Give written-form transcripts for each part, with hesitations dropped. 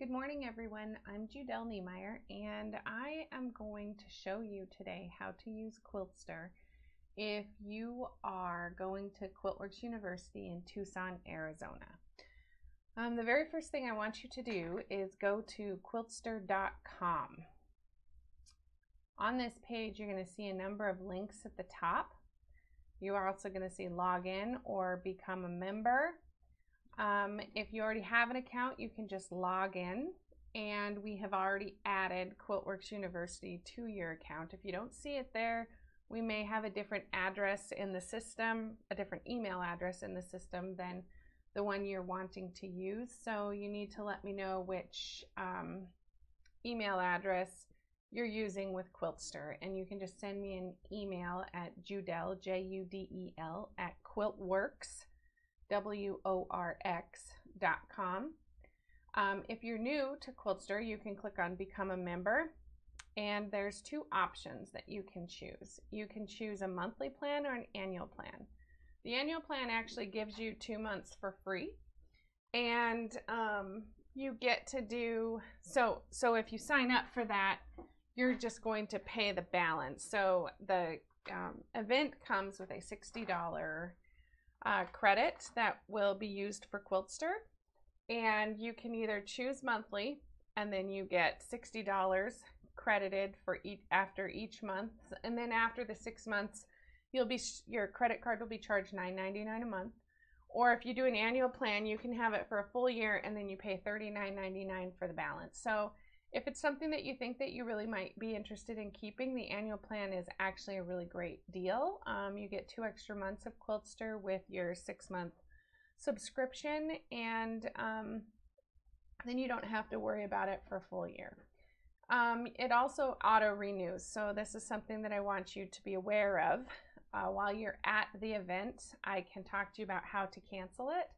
Good morning, everyone. I'm Judelle Niemeyer, and I am going to show you today how to use Quiltster if you are going to Quiltworx University in Tucson, Arizona. The very first thing I want you to do is go to Quiltster.com. On this page, you're going to see a number of links at the top. You are also going to see login or become a member. If you already have an account, you can just log in, and we have already added Quiltworx University to your account. If you don't see it there, we may have a different address in the system, a different email address in the system than the one you're wanting to use. So you need to let me know which email address you're using with Quiltster, and you can just send me an email at Judelle, Judel, at Quiltworx.com. Quiltworx.com. If you're new to Quiltster, you can click on Become a Member, and there's two options that you can choose. You can choose a monthly plan or an annual plan. The annual plan actually gives you 2 months for free, and you get to do so if you sign up for that, you're just going to pay the balance. So the event comes with a $60 credit that will be used for Quiltster, and you can either choose monthly, and then you get $60 credited for after each month, and then after the 6 months your credit card will be charged $9.99 a month. Or if you do an annual plan, you can have it for a full year, and then you pay $39.99 for the balance. So if it's something that you think that you really might be interested in keeping, the annual plan is actually a really great deal. You get 2 extra months of Quiltster with your 6-month subscription, and then you don't have to worry about it for a full year. It also auto-renews, so this is something that I want you to be aware of. While you're at the event, I can talk to you about how to cancel it,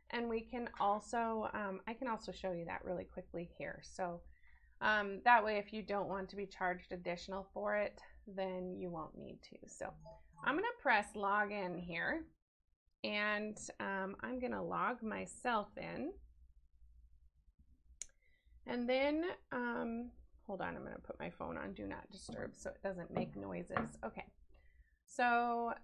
and we can also I can also show you that really quickly here. So that way, if you don't want to be charged additional for it, then you won't need to. So I'm going to press login here, and I'm going to log myself in. And then, hold on, I'm going to put my phone on Do Not Disturb so it doesn't make noises. Okay, so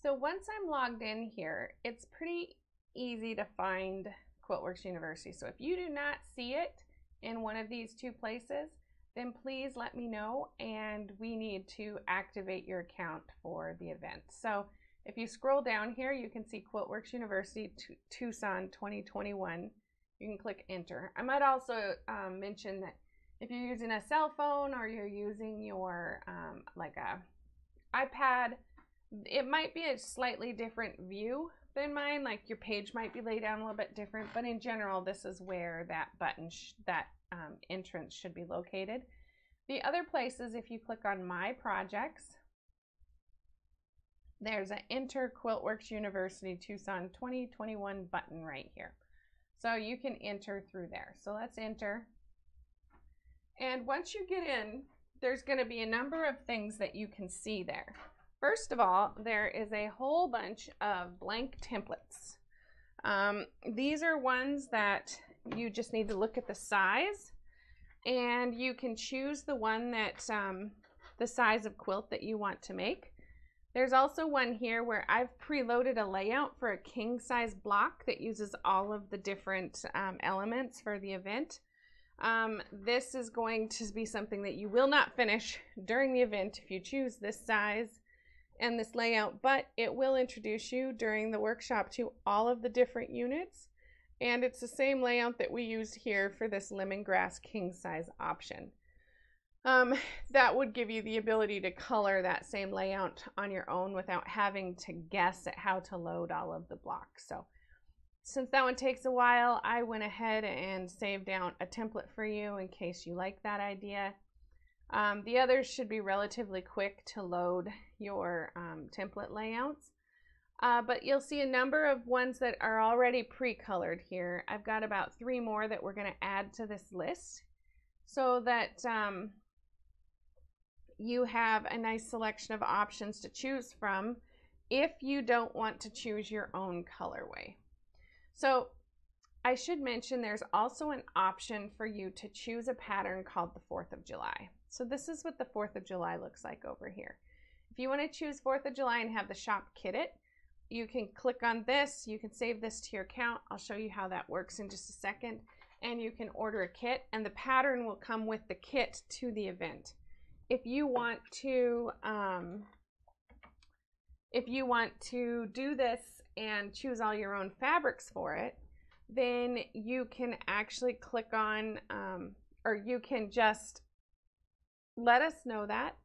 So once I'm logged in here, it's pretty easy to find Quiltworx University. So if you do not see it in one of these 2 places, then please let me know, and we need to activate your account for the event. So if you scroll down here, you can see Quiltworx University Tucson 2021. You can click enter. I might also mention that if you're using a cell phone or you're using your like a iPad, it might be a slightly different view than mine. Like your page might be laid down a little bit different, but in general, this is where that button, entrance should be located. The other places, if you click on My Projects, there's an Enter Quiltworx University Tucson 2021 button right here. So you can enter through there. So let's enter. And once you get in, there's going to be a number of things that you can see there. First of all, there is a whole bunch of blank templates. These are ones that you just need to look at the size, and you can choose the one that the size of quilt that you want to make. There's also one here where I've preloaded a layout for a king size block that uses all of the different elements for the event. This is going to be something that you will not finish during the event if you choose this size and this layout, but it will introduce you during the workshop to all of the different units, and it's the same layout that we used here for this lemongrass king size option. That would give you the ability to color that same layout on your own without having to guess at how to load all of the blocks. So since that one takes a while, I went ahead and saved down a template for you in case you like that idea. The others should be relatively quick to load your template layouts, but you'll see a number of ones that are already pre-colored here. I've got about 3 more that we're going to add to this list so that you have a nice selection of options to choose from if you don't want to choose your own colorway. So I should mention there's also an option for you to choose a pattern called the 4th of July. So this is what the 4th of July looks like over here. If you want to choose 4th of July and have the shop kit it, you can click on this, you can save this to your account. I'll show you how that works in just a second. And you can order a kit and the pattern will come with the kit to the event. If you want to do this and choose all your own fabrics for it, then you can actually click on, or you can just let us know that.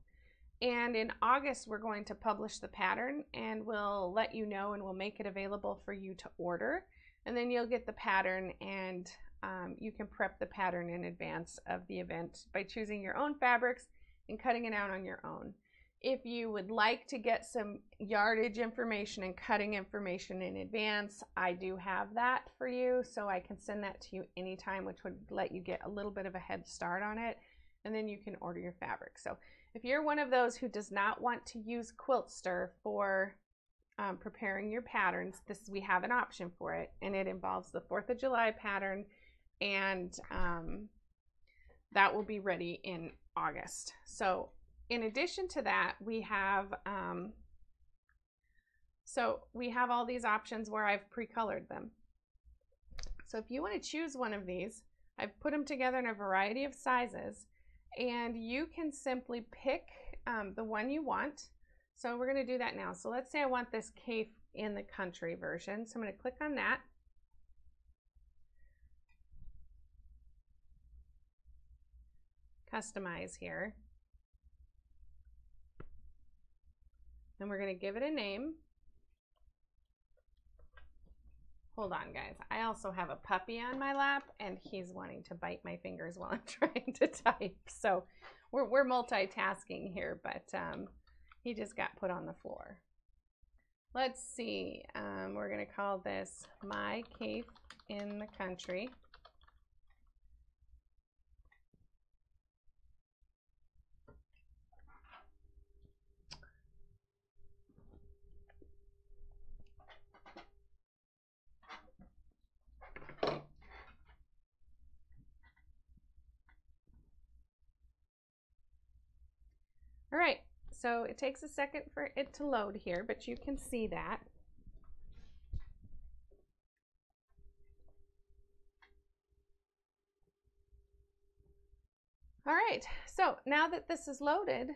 And in August, we're going to publish the pattern and we'll let you know and we'll make it available for you to order. And then you'll get the pattern and you can prep the pattern in advance of the event by choosing your own fabrics and cutting it out on your own. If you would like to get some yardage information and cutting information in advance, I do have that for you, so I can send that to you anytime, which would let you get a little bit of a head start on it, and then you can order your fabric. So if you're one of those who does not want to use Quiltster for preparing your patterns, we have an option for it, and it involves the 4th of July pattern, and that will be ready in August. So in addition to that, we have all these options where I've pre-colored them. So if you want to choose one of these, I've put them together in a variety of sizes, and you can simply pick the one you want. So we're going to do that now. So let's say I want this Cape in the country version. So I'm going to click on that. Customize here. Then we're going to give it a name. Hold on, guys. I also have a puppy on my lap, and he's wanting to bite my fingers while I'm trying to type. So we're multitasking here, but he just got put on the floor. Let's see. We're going to call this My Cape in the Country. All right, so it takes a second for it to load here, but you can see that. All right, so now that this is loaded,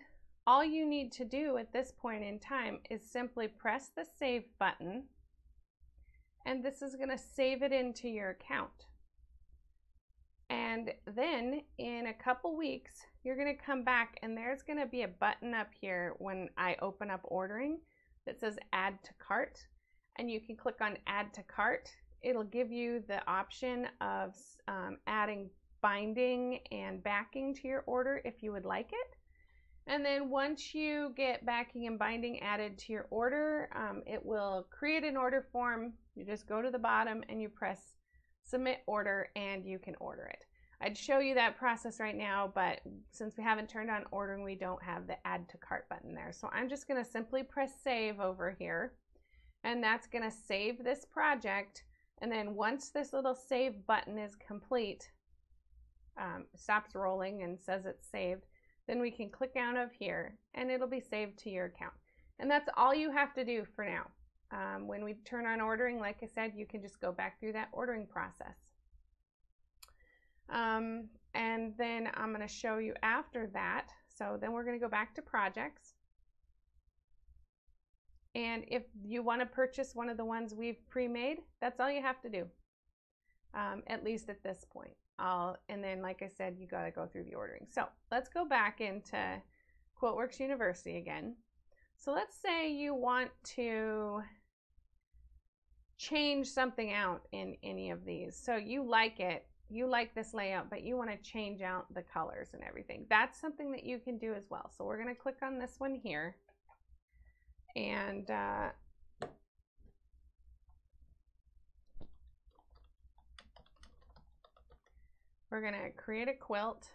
all you need to do at this point in time is simply press the save button, and this is going to save it into your account. And then in a couple weeks, you're going to come back and there's going to be a button up here when I open up ordering that says add to cart, and you can click on add to cart. It'll give you the option of adding binding and backing to your order if you would like it. And then once you get backing and binding added to your order, it will create an order form. You just go to the bottom and you press submit order and you can order it. I'd show you that process right now, but since we haven't turned on ordering, we don't have the add to cart button there. So I'm just going to simply press save over here, and that's going to save this project. And then once this little save button is complete, stops rolling and says it's saved, then we can click out of here and it'll be saved to your account. And that's all you have to do for now. When we turn on ordering, like I said, you can just go back through that ordering process. And then I'm going to show you after that. So then we're going to go back to projects. And if you want to purchase one of the ones we've pre-made, that's all you have to do, at least at this point. And then, like I said, you got to go through the ordering. So let's go back into Quiltworks University again. So let's say you want to change something out in any of these. So you like it, you like this layout, but you want to change out the colors and everything. That's something that you can do as well. So we're going to click on this one here, and we're going to create a quilt.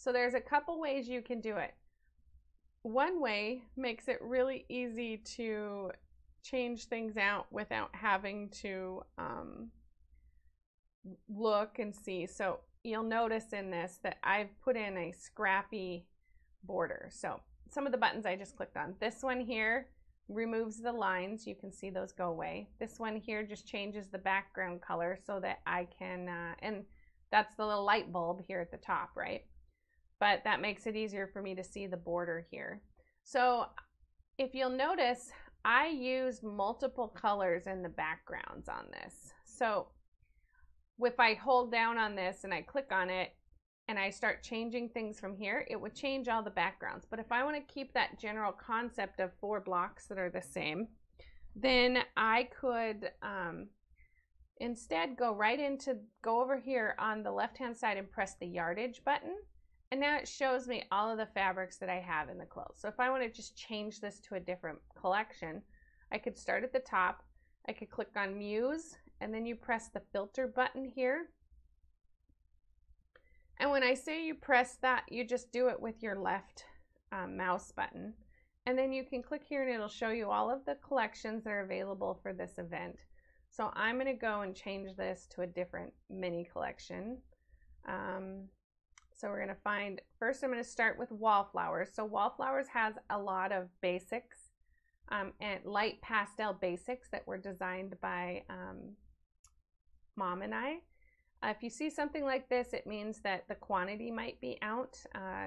So there's a couple ways you can do it. One way makes it really easy to change things out without having to look and see. So you'll notice in this that I've put in a scrappy border. So some of the buttons I just clicked on. This one here removes the lines. You can see those go away. This one here just changes the background color so that I can, and that's the little light bulb here at the top, right? But that makes it easier for me to see the border here. So if you'll notice, I used multiple colors in the backgrounds on this. So if I hold down on this and I click on it and I start changing things from here, it would change all the backgrounds. But if I want to keep that general concept of 4 blocks that are the same, then I could instead go over here on the left hand side and press the yardage button. And now it shows me all of the fabrics that I have in the quilt. So if I want to just change this to a different collection, I could start at the top. I could click on Muse, and then you press the filter button here. And when I say you press that, you just do it with your left mouse button. And then you can click here and it'll show you all of the collections that are available for this event. So I'm going to go and change this to a different mini collection. So we're going to find, first I'm going to start with Wallflowers. So Wallflowers has a lot of basics and light pastel basics that were designed by Mom and I. If you see something like this, it means that the quantity might be out.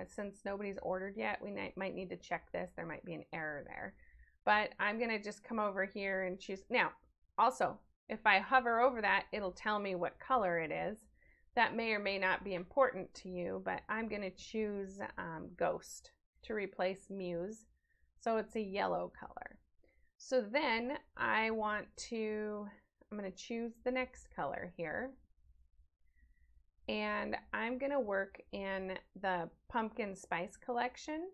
Since nobody's ordered yet, we might need to check this. There might be an error there. But I'm going to just come over here and choose. Now, also, if I hover over that, it'll tell me what color it is. That may or may not be important to you, but I'm going to choose Ghost to replace Muse. So it's a yellow color. So then I'm going to choose the next color here. And I'm going to work in the Pumpkin Spice collection.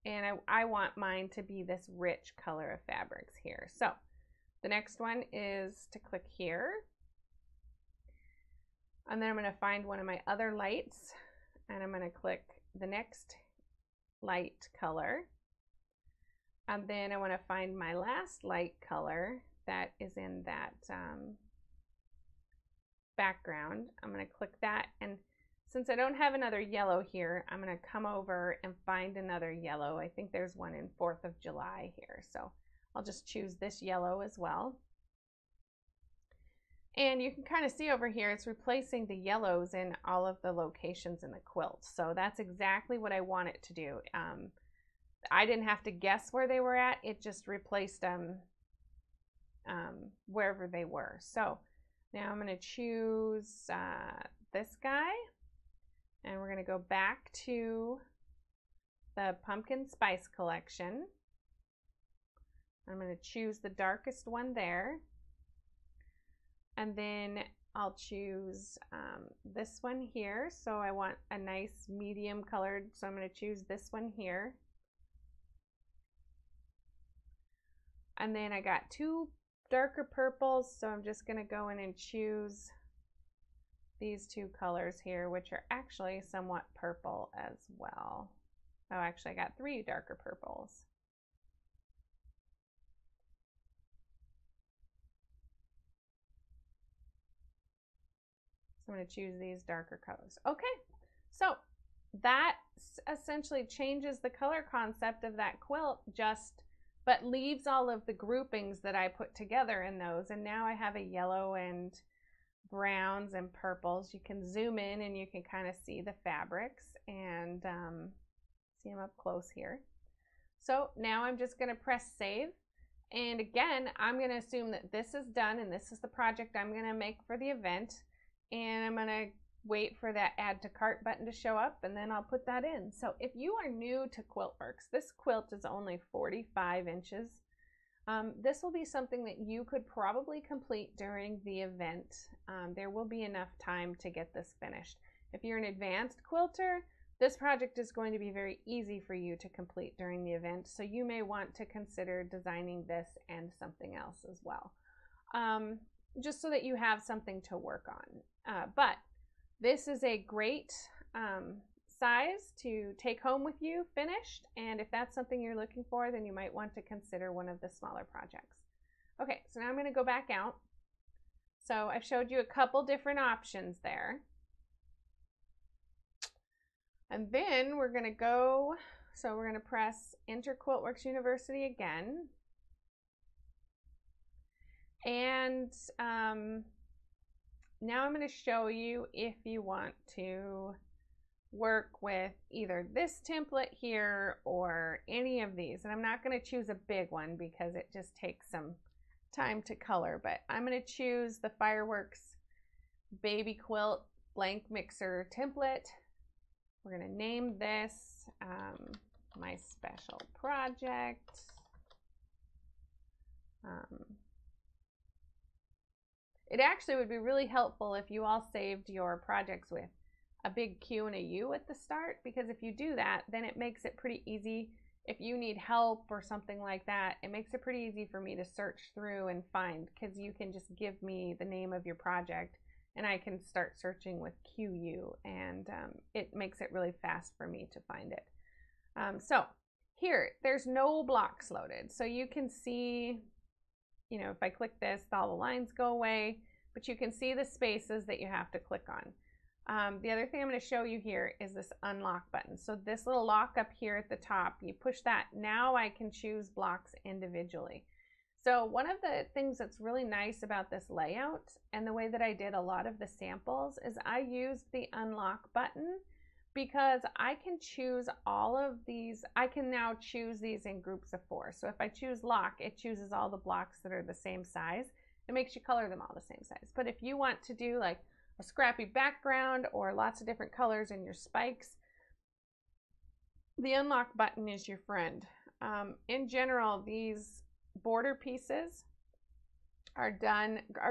And I want mine to be this rich color of fabrics here. So the next one is to click here. And then I'm going to find one of my other lights. And I'm going to click the next light color. And then I want to find my last light color that is in that background. I'm going to click that, and since I don't have another yellow here, I'm going to come over and find another yellow. I think there's one in 4th of July here, so I'll just choose this yellow as well. And you can kind of see over here, it's replacing the yellows in all of the locations in the quilt. So that's exactly what I want it to do. I didn't have to guess where they were at. It just replaced them wherever they were. So now I'm going to choose this guy. And we're going to go back to the Pumpkin Spice collection. I'm going to choose the darkest one there. And then I'll choose this one here. So I want a nice medium colored, so I'm going to choose this one here. And then I got 2 darker purples, so I'm just going to go in and choose these 2 colors here, which are actually somewhat purple as well. Oh, actually I got 3 darker purples. So I'm going to choose these darker colors. Okay, so that essentially changes the color concept of that quilt, but leaves all of the groupings that I put together in those. And now I have a yellow and browns and purples. You can zoom in and you can kind of see the fabrics and see them up close here. So now I'm just going to press save. And again, I'm going to assume that this is done and this is the project I'm going to make for the event. And I'm going to wait for that add to cart button to show up, and then I'll put that in. So if you are new to Quiltworx, this quilt is only 45 inches. This will be something that you could probably complete during the event. There will be enough time to get this finished. If you're an advanced quilter, this project is going to be very easy for you to complete during the event, so you may want to consider designing this and something else as well, just so that you have something to work on. But this is a great size to take home with you finished, and if that's something you're looking for, then you might want to consider one of the smaller projects. Okay, so now I'm going to go back out. So I've showed you a couple different options there. And then we're going to go, so we're going to press Enter Quiltworx University again. And now I'm going to show you if you want to work with either this template here or any of these. And I'm not going to choose a big one because it just takes some time to color, but I'm going to choose the Fireworks Baby Quilt Blank Mixer template. We're going to name this my special project. It actually would be really helpful if you all saved your projects with a big Q and a U at the start, because if you do that, then it makes it pretty easy. If you need help or something like that, it makes it pretty easy for me to search through and find, because you can just give me the name of your project and I can start searching with QU, and it makes it really fast for me to find it. So here, there's no blocks loaded. So you can see, you know, if I click this, all the lines go away, but you can see the spaces that you have to click on. The other thing I'm going to show you here is this unlock button. So this little lock up here at the top, you push that. Now I can choose blocks individually. So one of the things that's really nice about this layout and the way that I did a lot of the samples is I used the unlock button because I can choose all of these. I can now choose these in groups of 4. So if I choose lock, it chooses all the blocks that are the same size. It makes you color them all the same size. But if you want to do like a scrappy background or lots of different colors in your spikes, the unlock button is your friend. In general, these border pieces are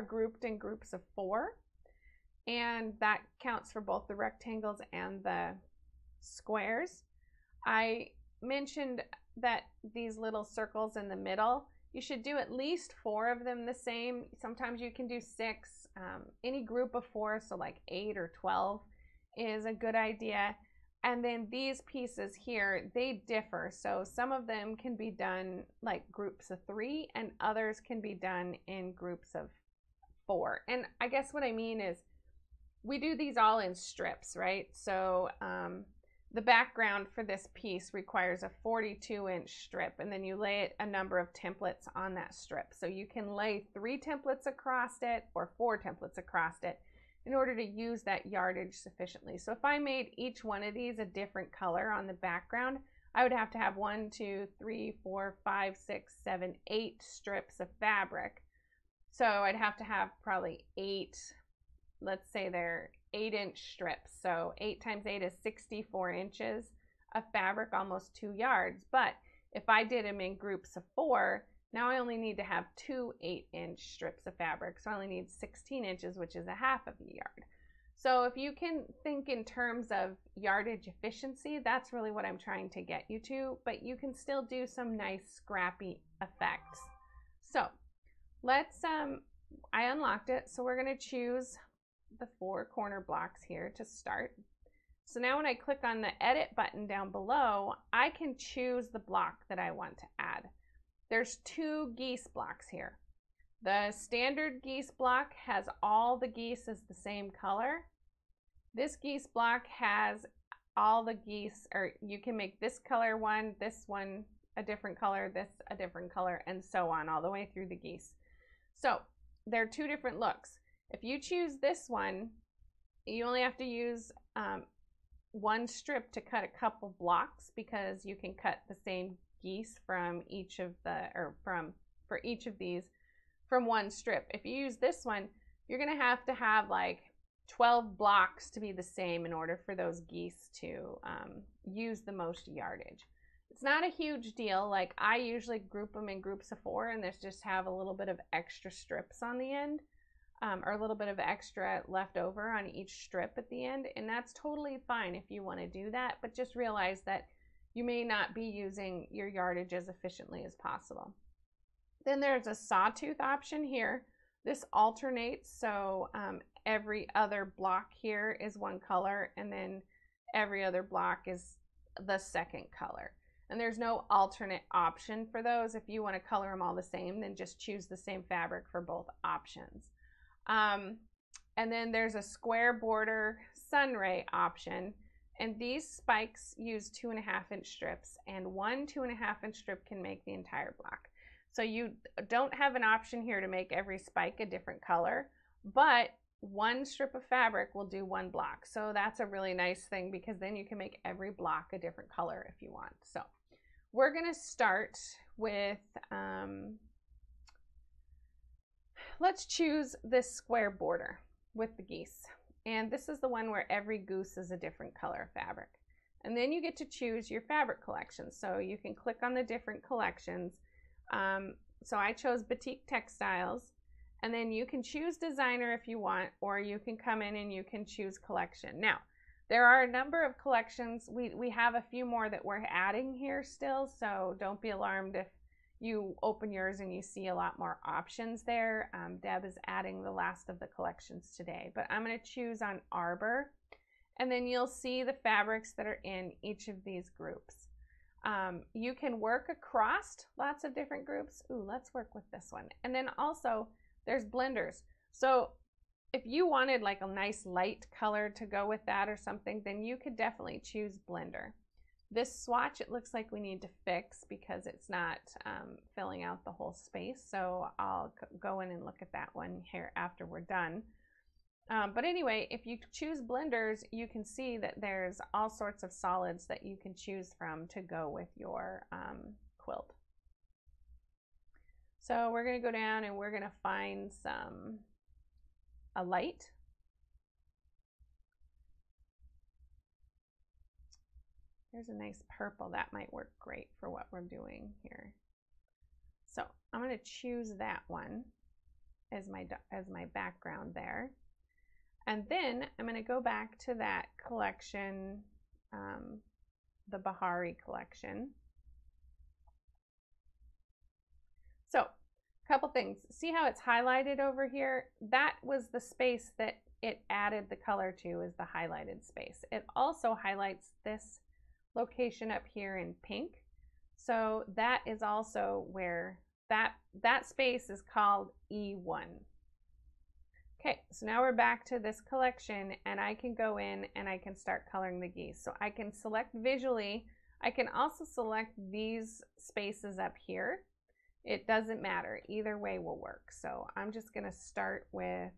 grouped in groups of 4, and that counts for both the rectangles and the squares. I mentioned that these little circles in the middle, you should do at least 4 of them the same. Sometimes you can do 6. Any group of 4, so like 8 or 12 is a good idea. And then these pieces here, they differ. So some of them can be done like groups of 3 and others can be done in groups of 4. And I guess what I mean is we do these all in strips, right? So the background for this piece requires a 42-inch strip, and then you lay a number of templates on that strip. So you can lay 3 templates across it or 4 templates across it in order to use that yardage sufficiently. So if I made each one of these a different color on the background, I would have to have 1, 2, 3, 4, 5, 6, 7, 8 strips of fabric. So I'd have to have probably 8, let's say they're 8-inch strips. So 8 times 8 is 64 inches of fabric, almost 2 yards. But if I did them in groups of 4, now I only need to have 2 8-inch strips of fabric. So I only need 16 inches, which is a half of a yard. So if you can think in terms of yardage efficiency, that's really what I'm trying to get you to, but you can still do some nice scrappy effects. So let's, I unlocked it. So we're going to choose the 4 corner blocks here to start. So now when I click on the edit button down below, I can choose the block that I want to add. There's 2 geese blocks here. The standard geese block has all the geese as the same color. This geese block has all the geese, or you can make this color one a different color, this a different color, and so on all the way through the geese. So there are 2 different looks. If you choose this one, you only have to use 1 strip to cut a couple blocks, because you can cut the same geese from each of the, or for each of these from 1 strip. If you use this one, you're going to have like 12 blocks to be the same in order for those geese to use the most yardage. It's not a huge deal. Like I usually group them in groups of 4 and just have a little bit of extra strips on the end, or a little bit of extra left over on each strip at the end, and that's totally fine if you want to do that, but just realize that you may not be using your yardage as efficiently as possible. Then there's a sawtooth option here. This alternates, so every other block here is 1 color, and then every other block is the second color. And there's no alternate option for those. If you want to color them all the same, then just choose the same fabric for both options. And then there's a square border sunray option. And these spikes use 2.5-inch strips, and one 2.5-inch strip can make the entire block. So you don't have an option here to make every spike a different color, but one strip of fabric will do one block. So that's a really nice thing, because then you can make every block a different color if you want. So we're going to start with, let's choose this square border with the geese. And this is the one where every goose is a different color of fabric. And then you get to choose your fabric collection. So you can click on the different collections. So I chose Batik Textiles. And then you can choose designer if you want, or you can come in and you can choose collection. Now, there are a number of collections. We have a few more that we're adding here still. So don't be alarmed if you open yours and you see a lot more options there. Deb is adding the last of the collections today, but I'm going to choose on Arbor, and then you'll see the fabrics that are in each of these groups. You can work across lots of different groups. Ooh, let's work with this one. And then also there's blenders. So if you wanted like a nice light color to go with that or something, then you could definitely choose blender. This swatch, it looks like we need to fix because it's not filling out the whole space. So I'll go in and look at that one here after we're done. But anyway, if you choose blenders, you can see that there's all sorts of solids that you can choose from to go with your quilt. So we're going to go down and we're going to find a light. There's a nice purple that might work great for what we're doing here. So I'm going to choose that one as my background there. And then I'm going to go back to that collection, the Bahari collection. So a couple things. See how it's highlighted over here? That was the space that it added the color to, is the highlighted space. It also highlights this location up here in pink. So that is also where that space is called E1. Okay, so now we're back to this collection, and I can go in and I can start coloring the geese. So I can select visually. I can also select these spaces up here. It doesn't matter. Either way will work. So I'm just going to start with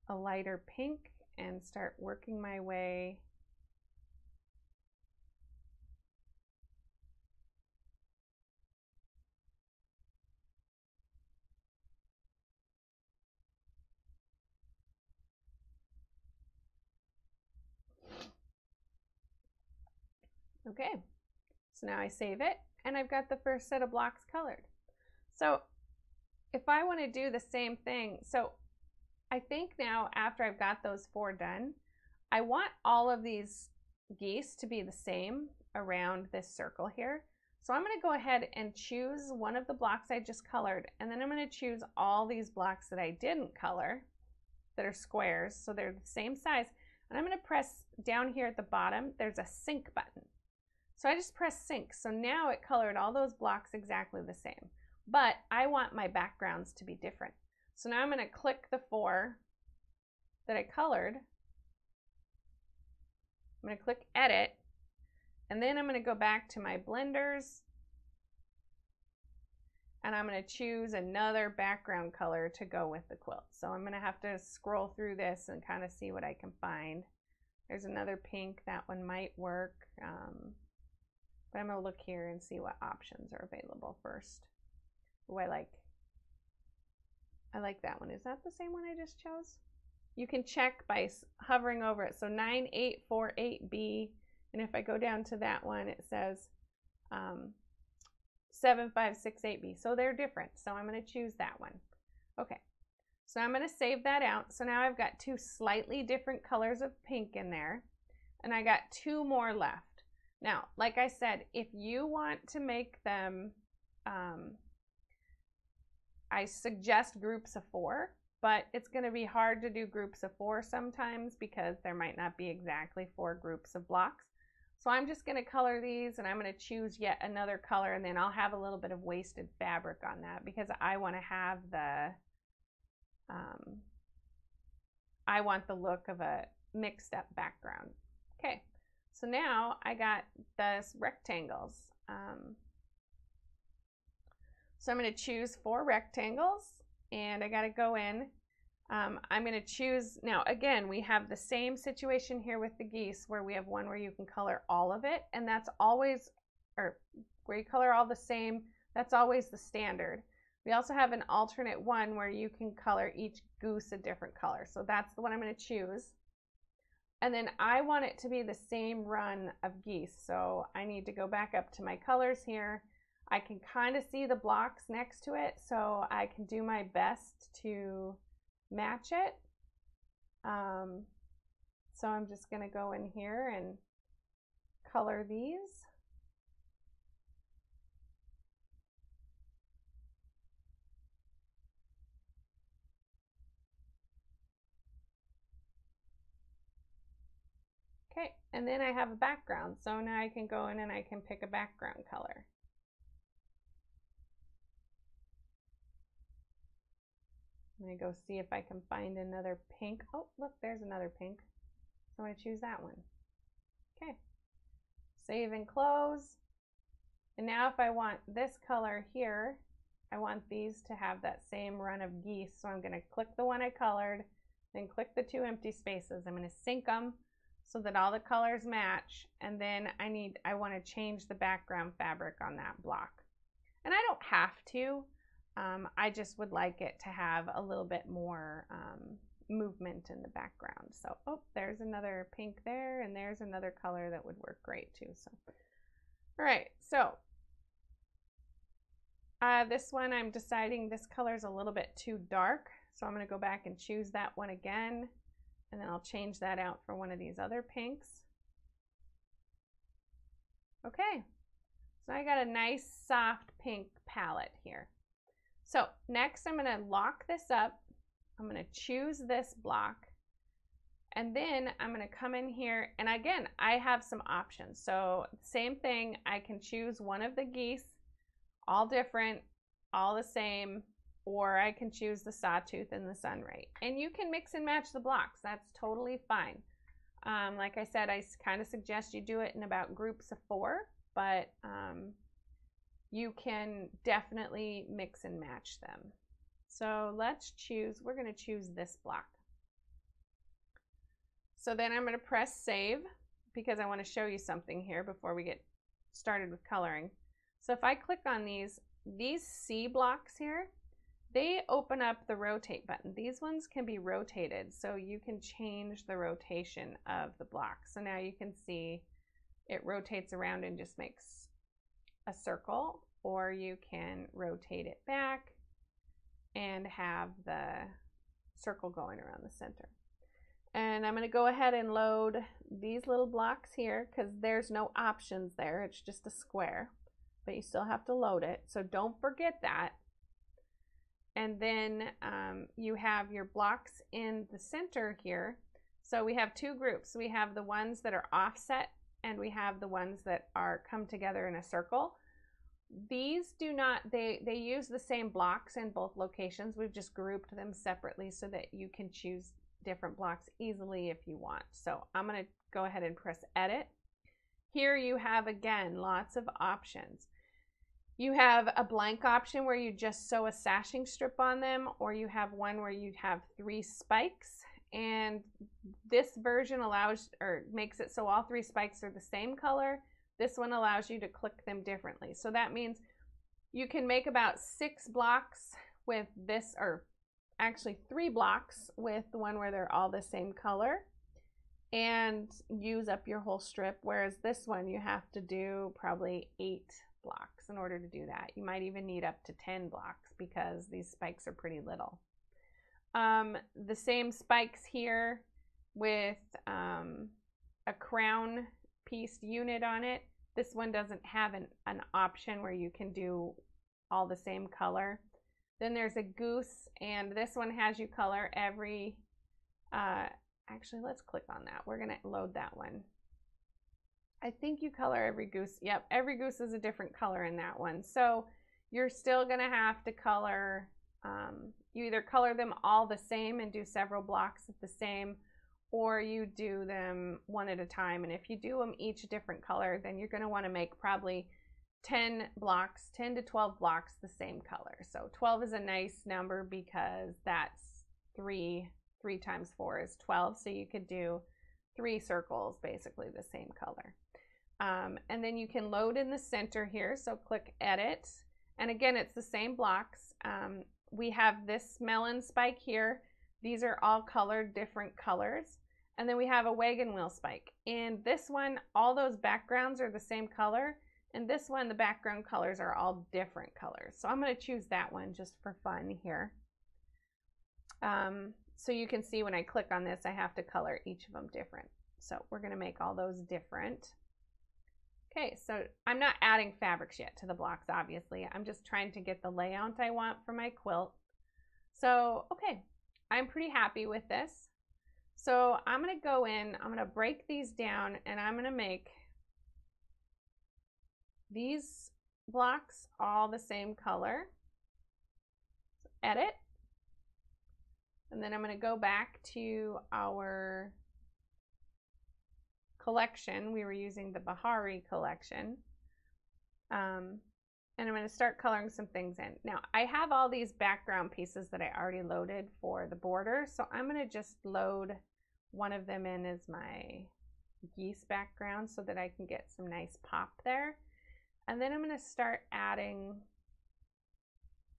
a lighter pink and start working my way . Okay, so now I save it, and I've got the first set of blocks colored. So if I want to do the same thing, so I think now after I've got those 4 done, I want all of these geese to be the same around this circle here. So I'm going to go ahead and choose one of the blocks I just colored, and then I'm going to choose all these blocks that I didn't color that are squares, so they're the same size, and I'm going to press down here at the bottom. There's a sync button. So I just press sync. So now it colored all those blocks exactly the same. But I want my backgrounds to be different. So now I'm going to click the 4 that I colored. I'm going to click edit. And then I'm going to go back to my blenders. And I'm going to choose another background color to go with the quilt. So I'm going to have to scroll through this and kind of see what I can find. There's another pink. That one might work. But I'm going to look here and see what options are available first. Oh, I like that one. Is that the same one I just chose? You can check by hovering over it. So 9848B, and if I go down to that one, it says 7568B. So they're different. So I'm going to choose that one. Okay. So I'm going to save that out. So now I've got 2 slightly different colors of pink in there, and I got 2 more left. Now, like I said, if you want to make them, I suggest groups of 4. but it's going to be hard to do groups of 4 sometimes because there might not be exactly 4 groups of blocks. So I'm just going to color these, and I'm going to choose yet another color, and then I'll have a little bit of wasted fabric on that because I want to have the I want the look of a mixed up background. Okay, so now I got those rectangles. So I'm going to choose 4 rectangles, and I got to go in. I'm going to choose, now again, we have the same situation here with the geese where we have one where you can color all of it, and that's always, or where you color all the same, that's always the standard. We also have an alternate one where you can color each goose a different color. So that's the one I'm going to choose. And then I want it to be the same run of geese. So I need to go back up to my colors here. I can kind of see the blocks next to it, so I can do my best to match it. So I'm just going to go in here and color these. Okay, and then I have a background, so now I can go in and I can pick a background color. I'm going to go see if I can find another pink. Oh, look, there's another pink. So I'm going to choose that one. Okay, save and close. And now if I want this color here, I want these to have that same run of geese. So I'm going to click the one I colored, then click the 2 empty spaces. I'm going to sync them so that all the colors match, and then I want to change the background fabric on that block. And I don't have to, I just would like it to have a little bit more movement in the background. So, oh, there's another pink there, and there's another color that would work great too. So, all right, so this one I'm deciding this color is a little bit too dark, so I'm going to go back and choose that one again. And then I'll change that out for one of these other pinks. Okay, so I got a nice soft pink palette here. So next I'm going to lock this up. I'm going to choose this block. And then I'm going to come in here, and again, I have some options. So same thing, I can choose one of the geese, all different, all the same, or I can choose the sawtooth and the sunray. And you can mix and match the blocks. That's totally fine. Like I said, I kind of suggest you do it in about groups of 4, but you can definitely mix and match them. So let's choose, we're going to choose this block. So then I'm going to press save because I want to show you something here before we get started with coloring. So if I click on these C blocks here, they open up the rotate button. These ones can be rotated, so you can change the rotation of the block. So now you can see it rotates around and just makes a circle, or you can rotate it back and have the circle going around the center. And I'm going to go ahead and load these little blocks here because there's no options there. It's just a square, but you still have to load it. So don't forget that. And then you have your blocks in the center here. So we have 2 groups. We have the ones that are offset, and we have the ones that are come together in a circle. These do not, they use the same blocks in both locations. We've just grouped them separately so that you can choose different blocks easily if you want. So I'm going to go ahead and press edit. Here you have, again, lots of options. You have a blank option where you just sew a sashing strip on them, or you have one where you have 3 spikes, and this version allows or makes it so all 3 spikes are the same color. This one allows you to click them differently. So that means you can make about 6 blocks with this, or actually 3 blocks with the one where they're all the same color, and use up your whole strip, whereas this one you have to do probably 8 blocks in order to do that. You might even need up to 10 blocks because these spikes are pretty little. The same spikes here with a crown pieced unit on it. This one doesn't have an option where you can do all the same color. Then there's a Goose, and this one has you color every, actually let's click on that. We're gonna load that one. I think you color every goose. Yep, every goose is a different color in that one. So you're still gonna have to color, you either color them all the same and do several blocks at the same, or you do them one at a time. And if you do them each a different color, then you're gonna wanna make probably 10 blocks, 10 to 12 blocks the same color. So 12 is a nice number because that's 3 times 4 is 12. So you could do 3 circles, basically the same color. And then you can load in the center here. So click edit. And again, it's the same blocks. We have this melon spike here. These are all colored different colors. And then we have a wagon wheel spike. And this one, all those backgrounds are the same color. And this one, the background colors are all different colors. So I'm going to choose that one just for fun here. So you can see when I click on this, I have to color each of them different. So we're going to make all those different. Okay, so I'm not adding fabrics yet to the blocks, obviously. I'm just trying to get the layout I want for my quilt. So, okay, I'm pretty happy with this. So I'm going to go in, I'm going to break these down, and I'm going to make these blocks all the same color. So edit. And then I'm going to go back to our collection. We were using the Bahari collection. And I'm going to start coloring some things in. Now, I have all these background pieces that I already loaded for the border, so I'm going to just load one of them in as my geese background so that I can get some nice pop there. And then I'm going to start adding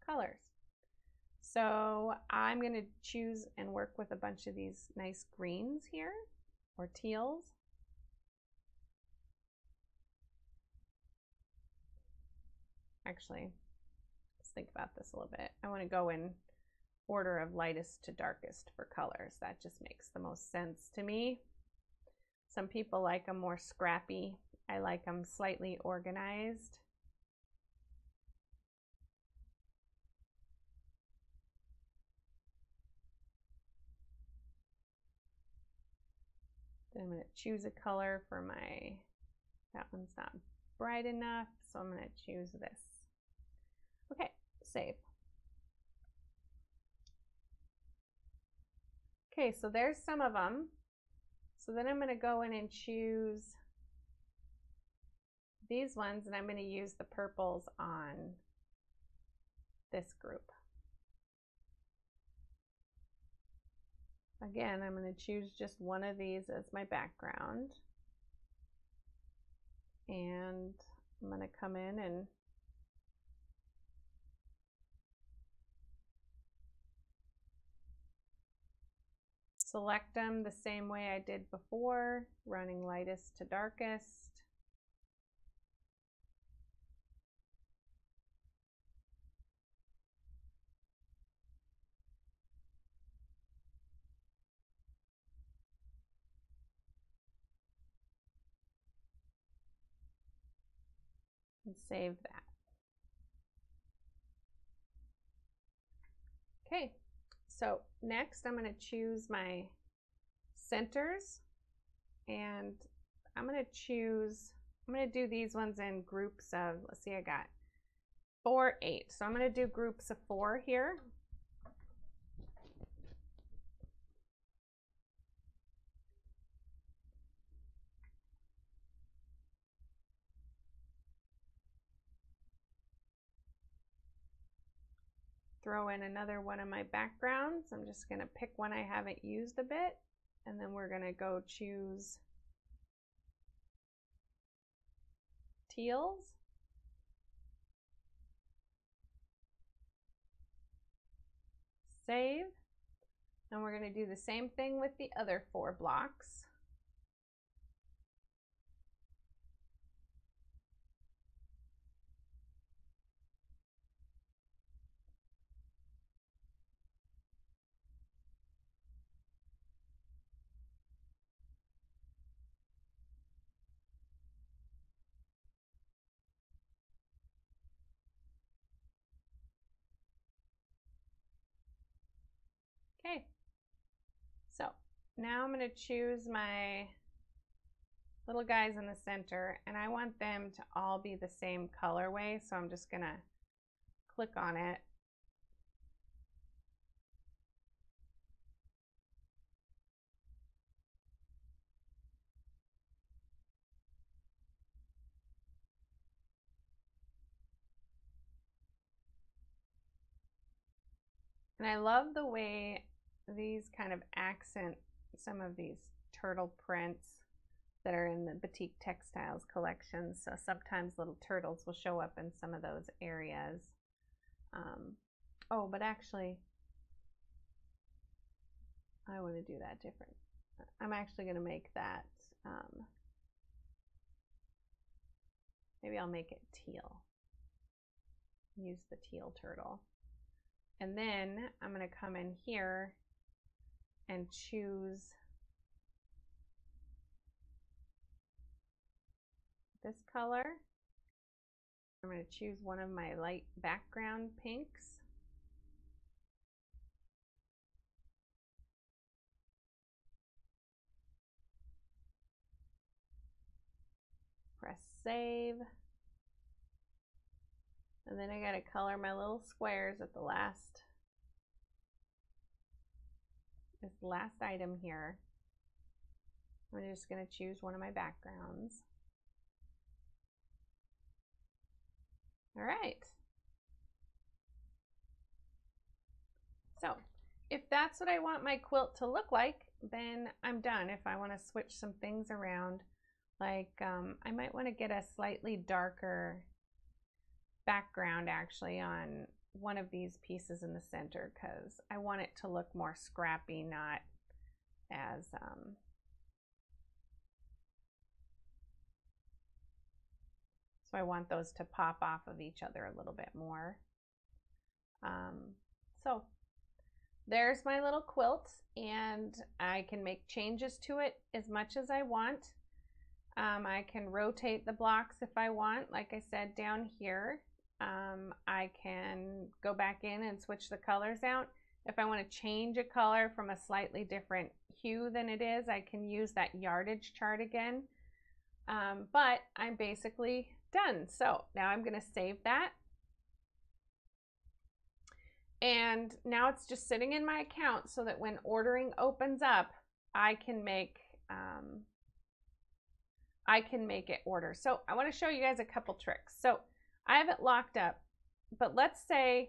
colors. So I'm going to choose and work with a bunch of these nice greens here, or teals. Actually, let's think about this a little bit. I want to go in order of lightest to darkest for colors. That just makes the most sense to me. Some people like them more scrappy. I like them slightly organized. Then I'm going to choose a color for my, that one's not bright enough, so I'm going to choose this. Okay, save. Okay, so there's some of them. So then I'm going to go in and choose these ones, and I'm going to use the purples on this group. Again, I'm going to choose just one of these as my background. And I'm going to come in and select them the same way I did before, running lightest to darkest. And save that. Okay, so next I'm going to choose my centers, and I'm going to do these ones in groups of, let's see, I got 4, 8. So I'm going to do groups of 4 here. Throw in another one of my backgrounds. I'm just going to pick one I haven't used a bit, and then we're going to go choose teals. Save. And we're going to do the same thing with the other 4 blocks. So now I'm going to choose my little guys in the center, and I want them to all be the same colorway, so I'm just going to click on it. And I love the way these kind of accent some of these turtle prints that are in the Boutique Textiles collection. So sometimes little turtles will show up in some of those areas. Oh, but actually, I want to do that different. I'm actually going to make that, maybe I'll make it teal. Use the teal turtle. And then I'm going to come in here and choose this color. I'm going to choose one of my light background pinks. Press save. And then I got to color my little squares at the last, this last item here. I'm just going to choose one of my backgrounds. All right. So if that's what I want my quilt to look like, then I'm done. If I want to switch some things around, like I might want to get a slightly darker background actually on one of these pieces in the center, because I want it to look more scrappy, not as so I want those to pop off of each other a little bit more. So there's my little quilt, and I can make changes to it as much as I want. I can rotate the blocks if I want, like I said down here. I can go back in and switch the colors out. If I want to change a color from a slightly different hue than it is, I can use that yardage chart again. But I'm basically done. So now I'm going to save that. And now it's just sitting in my account so that when ordering opens up, I can make it order. So I want to show you guys a couple tricks. So I have it locked up, but let's say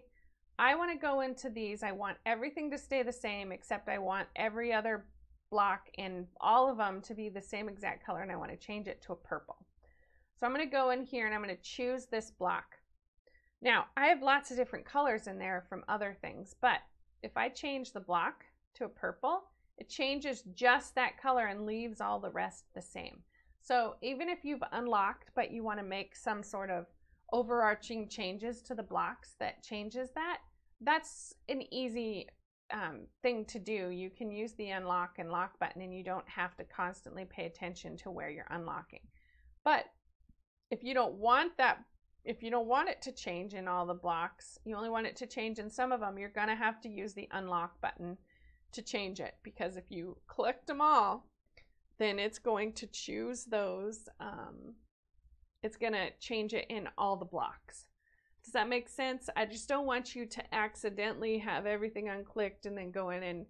I want to go into these. I want everything to stay the same, except I want every other block in all of them to be the same exact color, and I want to change it to a purple. So I'm going to go in here and I'm going to choose this block. Now I have lots of different colors in there from other things, but if I change the block to a purple, it changes just that color and leaves all the rest the same. So even if you've unlocked, but you want to make some sort of overarching changes to the blocks that changes that, that's an easy thing to do. You can use the unlock and lock button, and you don't have to constantly pay attention to where you're unlocking. But if you don't want that, if you don't want it to change in all the blocks, you only want it to change in some of them, you're going to have to use the unlock button to change it, because if you clicked them all, then it's going to choose those, it's going to change it in all the blocks. Does that make sense? I just don't want you to accidentally have everything unclicked and then go in and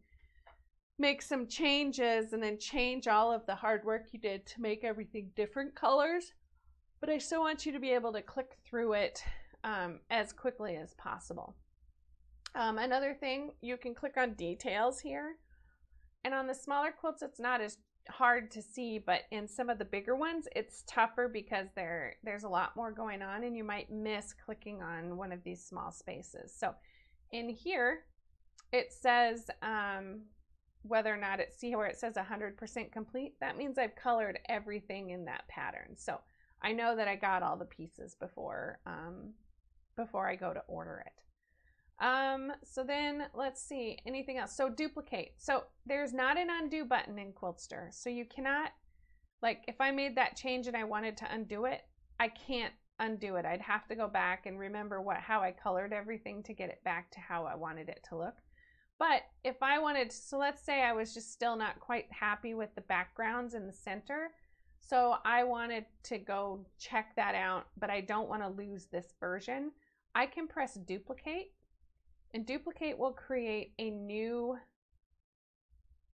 make some changes and then change all of the hard work you did to make everything different colors. But I still want you to be able to click through it as quickly as possible. Another thing, you can click on details here. And on the smaller quilts, it's not as hard to see, but in some of the bigger ones, it's tougher because there's a lot more going on, and you might miss clicking on one of these small spaces. So in here, it says whether or not see where it says 100% complete. That means I've colored everything in that pattern. So I know that I got all the pieces before I go to order it. So then let's see, anything else? So duplicate. So there's not an undo button in Quiltster. So you cannot, like if I made that change and I wanted to undo it, I can't undo it. I'd have to go back and remember how I colored everything to get it back to how I wanted it to look. But if I wanted, so let's say I was just still not quite happy with the backgrounds in the center, so I wanted to go check that out, but I don't want to lose this version, I can press duplicate, and duplicate will create a new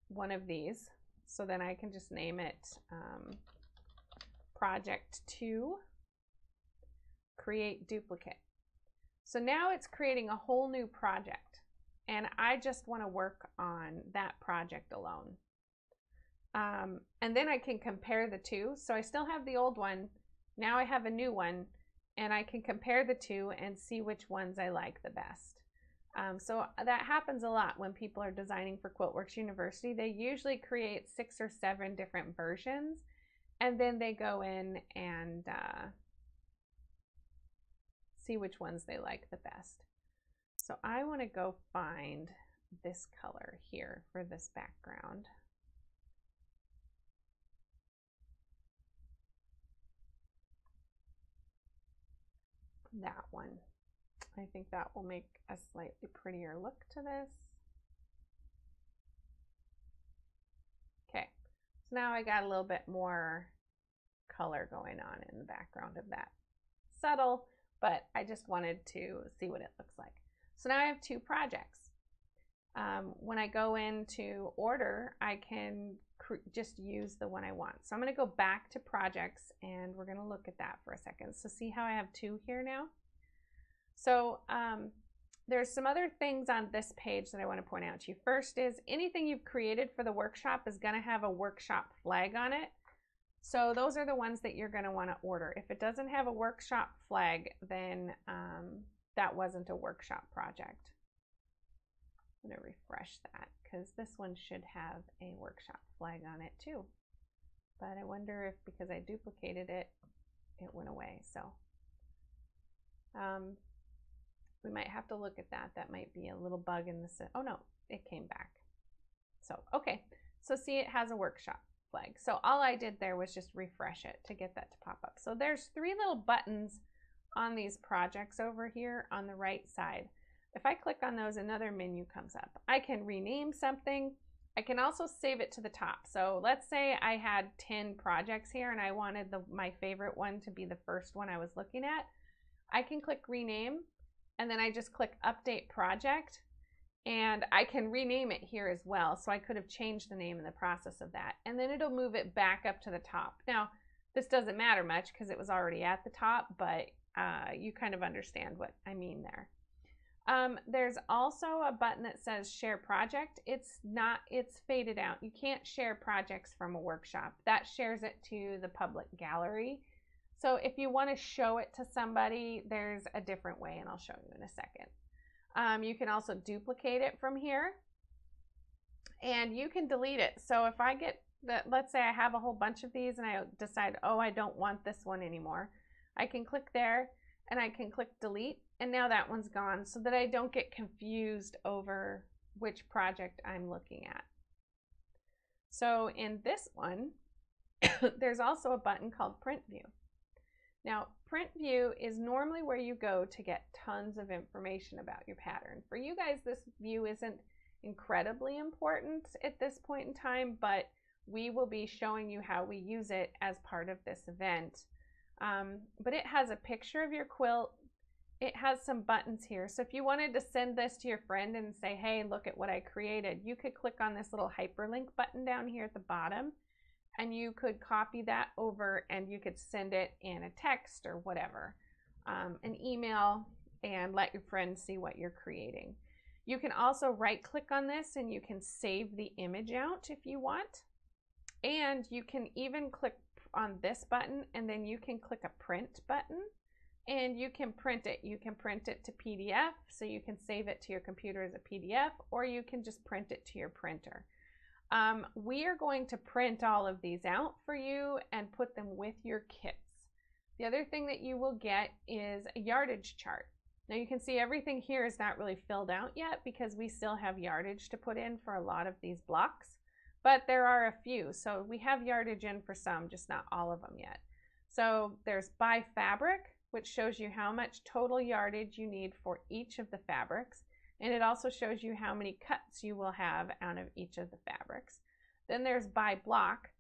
one of these. So then I can just name it Project 2, create duplicate. So now it's creating a whole new project, and I just want to work on that project alone. And then I can compare the two. So I still have the old one, now I have a new one, and I can compare the two and see which ones I like the best. So that happens a lot when people are designing for Quiltworks University. They usually create 6 or 7 different versions, and then they go in and see which ones they like the best. So I want to go find this color here for this background. That one. I think that will make a slightly prettier look to this. Okay, so now I got a little bit more color going on in the background of that. Subtle, but I just wanted to see what it looks like. So now I have 2 projects. When I go into order, I can just use the one I want. So I'm going to go back to projects, and we're going to look at that for a second. So see how I have 2 here now? So there's some other things on this page that I want to point out to you. First is anything you've created for the workshop is going to have a workshop flag on it. So those are the ones that you're going to want to order. If it doesn't have a workshop flag, then that wasn't a workshop project. I'm going to refresh that because this one should have a workshop flag on it too. But I wonder if because I duplicated it, it went away. So we might have to look at that. That might be a little bug in the system. Oh no, it came back. So, okay. So see, it has a workshop flag. So all I did there was just refresh it to get that to pop up. So there's 3 little buttons on these projects over here on the right side. If I click on those, another menu comes up. I can rename something. I can also save it to the top. So let's say I had 10 projects here and I wanted my favorite one to be the first one I was looking at. I can click rename, and then I just click update project, and I can rename it here as well. So I could have changed the name in the process of that, and then it'll move it back up to the top. Now this doesn't matter much because it was already at the top, but you kind of understand what I mean there. There's also a button that says share project. It's faded out. You can't share projects from a workshop. That shares it to the public gallery. So if you want to show it to somebody, there's a different way, and I'll show you in a second. You can also duplicate it from here, and you can delete it. So if I get that, let's say I have a whole bunch of these and I decide, oh, I don't want this one anymore, I can click there and I can click delete, and now that one's gone, so that I don't get confused over which project I'm looking at. So in this one, there's also a button called print view. Now, print view is normally where you go to get tons of information about your pattern. For you guys, this view isn't incredibly important at this point in time, but we will be showing you how we use it as part of this event. But it has a picture of your quilt. It has some buttons here. So if you wanted to send this to your friend and say, hey, look at what I created, you could click on this little hyperlink button down here at the bottom, and you could copy that over and you could send it in a text or whatever, an email, and let your friends see what you're creating. You can also right click on this and you can save the image out if you want. And you can even click on this button, and then you can click a print button and you can print it. You can print it to PDF, so you can save it to your computer as a PDF, or you can just print it to your printer. We are going to print all of these out for you and put them with your kits. The other thing that you will get is a yardage chart. Now you can see everything here is not really filled out yet because we still have yardage to put in for a lot of these blocks, but there are a few. So we have yardage in for some, just not all of them yet. So there's by fabric, which shows you how much total yardage you need for each of the fabrics. And it also shows you how many cuts you will have out of each of the fabrics. Then there's by block.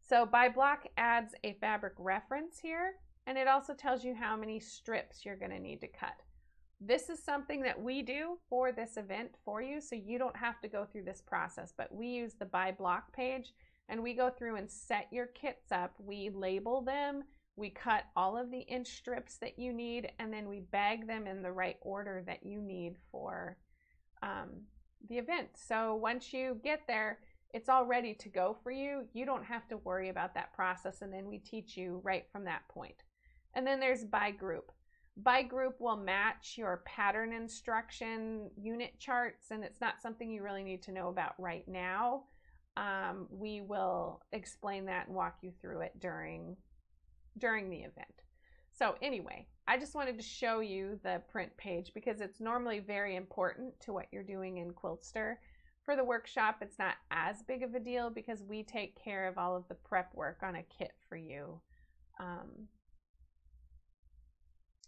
So by block adds a fabric reference here, and it also tells you how many strips you're going to need to cut. This is something that we do for this event for you, so you don't have to go through this process, but we use the by block page, and we go through and set your kits up. We label them, we cut all of the inch strips that you need, and then we bag them in the right order that you need for the event. So once you get there, it's all ready to go for you. You don't have to worry about that process, and then we teach you right from that point. And then there's by group. By group will match your pattern instruction unit charts, and it's not something you really need to know about right now. We will explain that and walk you through it during the event. So anyway, I just wanted to show you the print page because it's normally very important to what you're doing in Quiltster. For the workshop, it's not as big of a deal because we take care of all of the prep work on a kit for you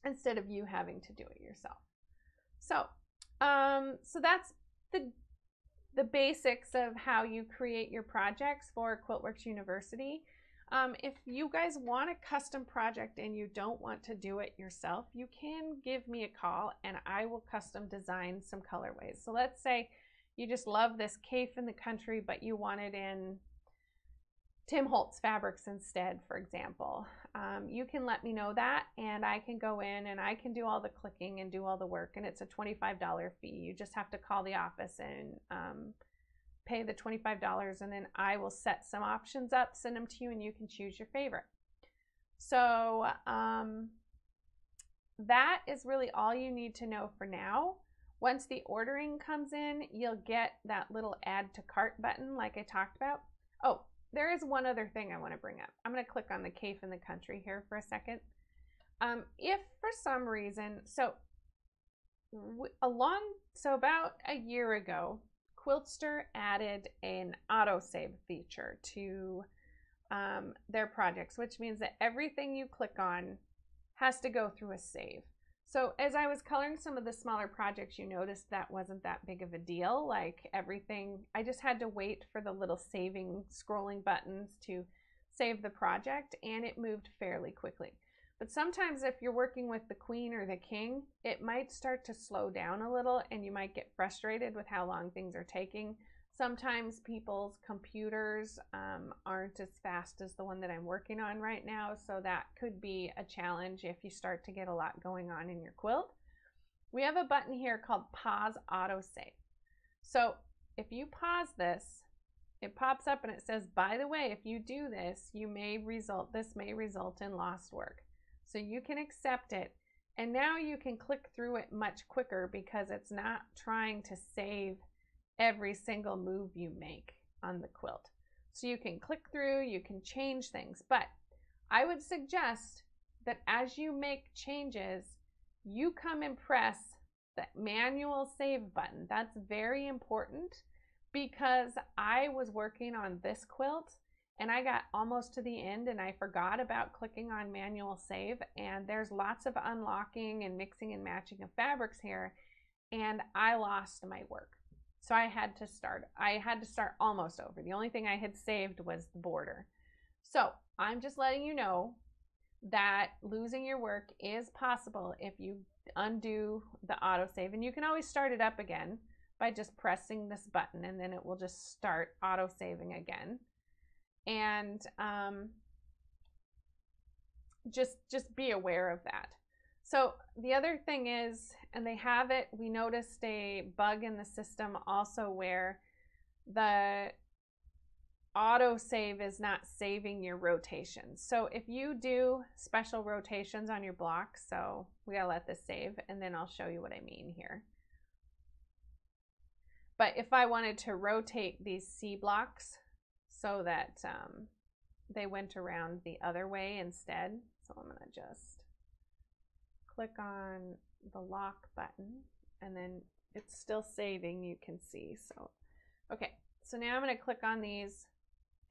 instead of you having to do it yourself. So, so that's the basics of how you create your projects for Quiltworx University. If you guys want a custom project and you don't want to do it yourself, you can give me a call and I will custom design some colorways. So let's say you just love this cape in the country, but you want it in Tim Holtz fabrics instead, for example. You can let me know that and I can go in and I can do all the clicking and do all the work, and it's a $25 fee. You just have to call the office and pay the $25, and then I will set some options up, send them to you, and you can choose your favorite. So that is really all you need to know for now. Once the ordering comes in, you'll get that little add to cart button like I talked about. Oh, there is one other thing I want to bring up. I'm going to click on the cape in the country here for a second. If for some reason, so about a year ago, Quiltster added an autosave feature to their projects, which means that everything you click on has to go through a save. So as I was coloring some of the smaller projects, you noticed that wasn't that big of a deal. Like everything, I just had to wait for the little saving scrolling buttons to save the project, and it moved fairly quickly. But sometimes if you're working with the queen or the king, it might start to slow down a little and you might get frustrated with how long things are taking. Sometimes people's computers aren't as fast as the one that I'm working on right now, so that could be a challenge if you start to get a lot going on in your quilt. We have a button here called Pause Autosave. So if you pause this, it pops up and it says, by the way, if you do this, this may result in lost work. So you can accept it, and now you can click through it much quicker because it's not trying to save every single move you make on the quilt. So you can click through, you can change things, but I would suggest that as you make changes, you come and press the manual save button. That's very important because I was working on this quilt and I got almost to the end and I forgot about clicking on manual save, and there's lots of unlocking and mixing and matching of fabrics here, and I lost my work. So I had to start almost over. The only thing I had saved was the border. So I'm just letting you know that losing your work is possible if you undo the autosave, and you can always start it up again by just pressing this button, and then it will just start autosaving again. And just be aware of that. So the other thing is, and they have it, we noticed a bug in the system also where the autosave is not saving your rotations. So if you do special rotations on your block, so we gotta let this save and then I'll show you what I mean here. But if I wanted to rotate these C blocks so that they went around the other way instead, so I'm gonna just click on the lock button and then it's still saving, you can see. So okay, so now I'm going to click on these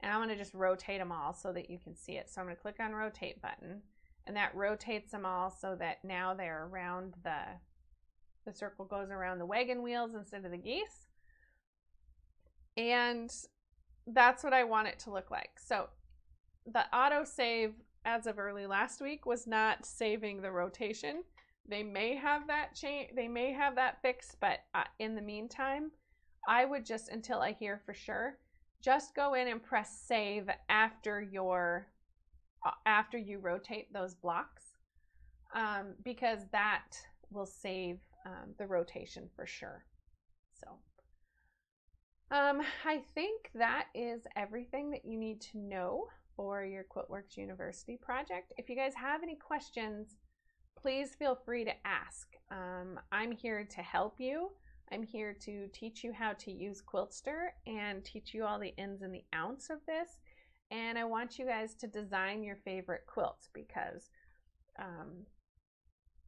and I'm going to just rotate them all so that you can see it. So I'm going to click on rotate button, and that rotates them all so that now they're around the The circle goes around the wagon wheels instead of the geese. And that's what I want it to look like. So the autosave as of early last week was not saving the rotation. They may have that fixed, but in the meantime, I would just, until I hear for sure, just go in and press save after you rotate those blocks, because that will save the rotation for sure. So I think that is everything that you need to know for your Quiltworx University project. If you guys have any questions, please feel free to ask. I'm here to help you. I'm here to teach you how to use Quiltster and teach you all the ins and the outs of this. And I want you guys to design your favorite quilts, because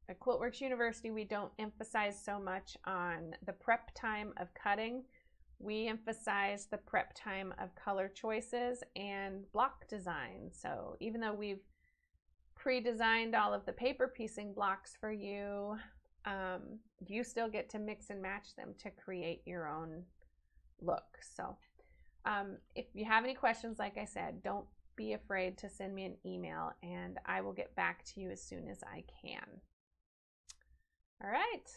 at Quiltworx University, we don't emphasize so much on the prep time of cutting. We emphasize the prep time of color choices and block design. So even though we've pre-designed all of the paper piecing blocks for you, you still get to mix and match them to create your own look. So if you have any questions, like I said, don't be afraid to send me an email and I will get back to you as soon as I can. All right.